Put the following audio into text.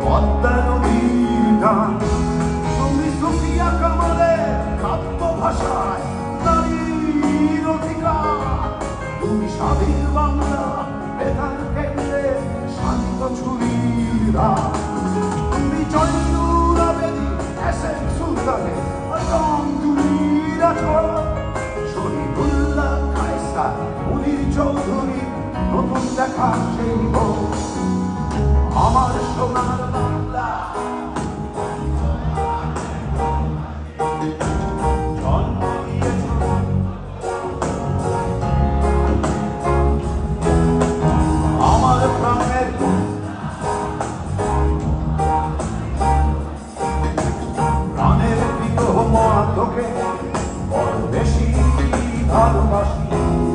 পদ্মা নদীর গান তুমি সুফিয়া কামালের কাব্য ভাষায় নারীর অধিকার তুমি স্বাধীন বাংলা বেতার কেন্দ্রে শান্ত ছুরিরা তুমি জয়নুল আবেদী এসএম সুলতানের রংতুলির আচর শরীফুল্লাহ কায়সার মুনির চৌধুরী নতুন দেখা সেই হোক আমার সোনার বাংলা জন্ম দিয়েছ আমার প্রাণের প্রাণের বিগ্রহ মা তোকে বড় বেশি ভালোবাসি